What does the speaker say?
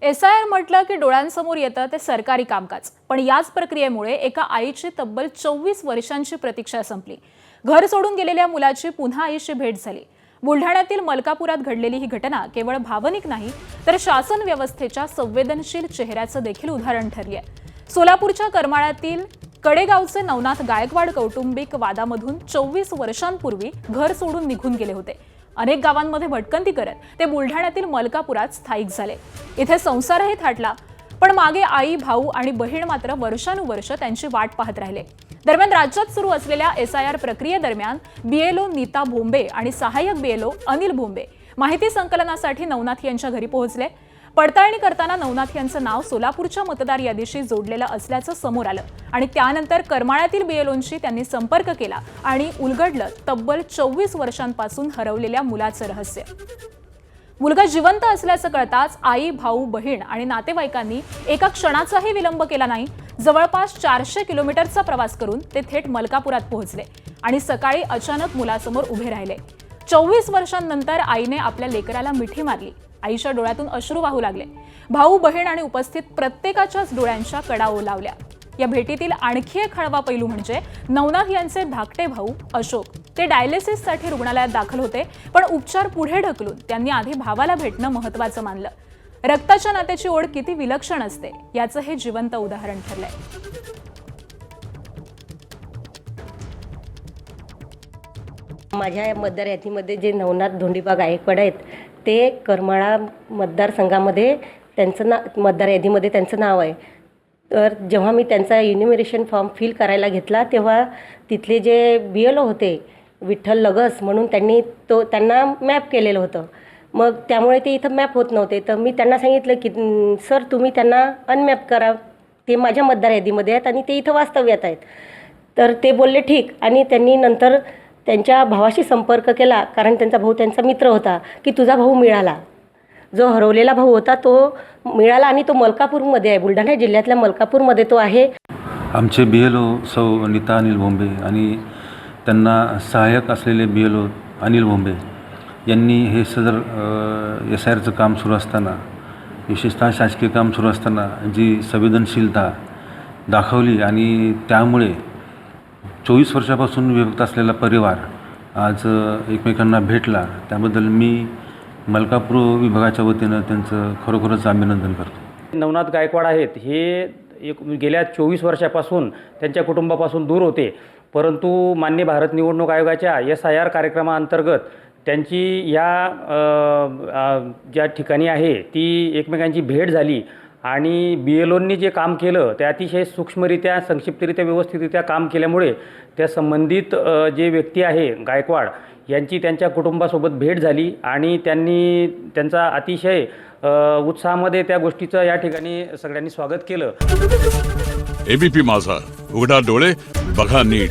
SIR म्हटलं की डोळ्यांसमोर येतं ते सरकारी कामकाज, पण याच प्रक्रियेमुळे एका आईची तब्बल 24 वर्षांची प्रतीक्षा संपली। घर सोडून गेलेल्या मुलाची पुन्हा आईशी भेट झाली। बुलढाण्यातील मलकापुरात घडलेली ही घटना केवळ भावनिक नाही, तर शासन व्यवस्थेच्या संवेदनशील चेहऱ्याचं देखील उदाहरण ठरली आहे। सोलापूरच्या करमाळ्यातील कडेगावचे नवनाथ गायकवाड कौटुंबिक वादामधून 24 वर्षांपूर्वी घर सोडून निघून गेले होते। अनेक गावांमध्ये भटकंती करत ते बुलढाण्यातील मलकापुरात स्थायिक झाले। इथे संसारही थाटला, पण मागे आई, भाऊ आणि बहीण मात्र वर्षानुवर्ष त्यांची वाट पाहत राहिले। दरम्यान राज्यात सुरू असलेल्या SIR प्रक्रियेदरम्यान BLO नीता भोंबे आणि सहाय्यक BLO अनिल भोंबे माहिती संकलनासाठी नवनाथ यांच्या घरी पोहोचले। पडताळणी करताना नवनाथ यांचं नाव सोलापूरच्या मतदार यादीशी जोडलेलं असल्याचं समोर आलं आणि त्यानंतर करमाळ्यातील BLOंशी त्यांनी संपर्क केला आणि उलगडलं तब्बल 24 वर्षांपासून हरवलेल्या मुलाचं रहस्य। मुलगा जिवंत असल्याचं कळताच आई, भाऊ, बहीण आणि नातेवाईकांनी एका क्षणाचाही विलंब केला नाही। जवळपास 400 किलोमीटरचा प्रवास करून ते थेट मलकापुरात पोहोचले आणि सकाळी अचानक मुलासमोर उभे राहिले। 24 वर्षांनंतर आईने आपल्या लेकराला मिठी मारली। आईच्या डोळ्यातून अश्रू वाहू लागले। भाऊ, बहीण आणि उपस्थित प्रत्येकाच्याच डोळ्यांच्या कडा ओलावल्या। या भेटीतील आणखी एक हळवा पैलू म्हणजे नवनाथ यांचे धाकटे भाऊ अशोक। ते डायलिसिससाठी रुग्णालयात दाखल होते, पण उपचार पुढे ढकलून त्यांनी आधी भावाला भेटणं महत्त्वाचं मानलं। रक्ताच्या नात्याची ओढ किती विलक्षण असते याचं हे जिवंत उदाहरण ठरलंय। माझ्या मतदार यादीमध्ये जे नवनाथ धोंडीबा गायकवाड आहेत, ते करमाळा मतदारसंघामध्ये त्यांचं मतदार यादीमध्ये त्यांचं नाव आहे। तर जेव्हा मी त्यांचा इन्युमरेशन फॉर्म फिल करायला घेतला, तेव्हा तिथले जे BLO होते विठ्ठल लगस म्हणून, त्यांना मॅप केलेलं होतं। मग त्यामुळे ते इथं मॅप होत नव्हते। तर मी त्यांना सांगितलं की सर, तुम्ही त्यांना अनमॅप करा, ते माझ्या मतदार यादीमध्ये आहेत आणि ते इथं वास्तव्यात आहेत। तर ते बोलले ठीक, आणि त्यांनी नंतर त्यांच्या भावाशी संपर्क केला, कारण त्यांचा भाऊ त्यांचा मित्र होता, की तुझा भाऊ मिळाला, जो हरवलेला भाऊ होता तो मिळाला आणि तो मलकापूरमध्ये आहे, बुलढाणा जिल्ह्यातल्या मलकापूरमध्ये तो आहे। आमचे BLO सौ नीता अनिल भोंबे आणि त्यांना सहाय्यक असलेले BLO अनिल भोंबे यांनी हे सदर SIRचं काम सुरू असताना, विशेषतः शासकीय काम सुरू असताना जी संवेदनशीलता दाखवली आणि त्यामुळे 24 वर्षापासून विभक्त असलेला परिवार आज एकमेकांना भेटला, त्याबद्दल मी मलकापूर विभागाच्या वतीनं त्यांचं खरोखरच अभिनंदन करतो। नवनाथ गायकवाड आहेत, हे गेल्या 24 वर्षापासून त्यांच्या कुटुंबापासून दूर होते, परंतु मान्य भारत निवडणूक आयोगाच्या SIR कार्यक्रमाअंतर्गत त्यांची ज्या ठिकाणी आहे ती एकमेकांची भेट झाली आणि BLOंनी जे काम केलं ते अतिशय सूक्ष्मरित्या, संक्षिप्तरित्या, व्यवस्थितरित्या काम केल्यामुळे त्या संबंधित जे व्यक्ती आहे गायकवाड यांची त्यांच्या कुटुंबासोबत भेट झाली आणि त्यांनी त्यांचा अतिशय उत्साहामध्ये त्या गोष्टीचं या ठिकाणी सगळ्यांनी स्वागत केलं। ABP माझा, उघडा डोळे बघा नीट।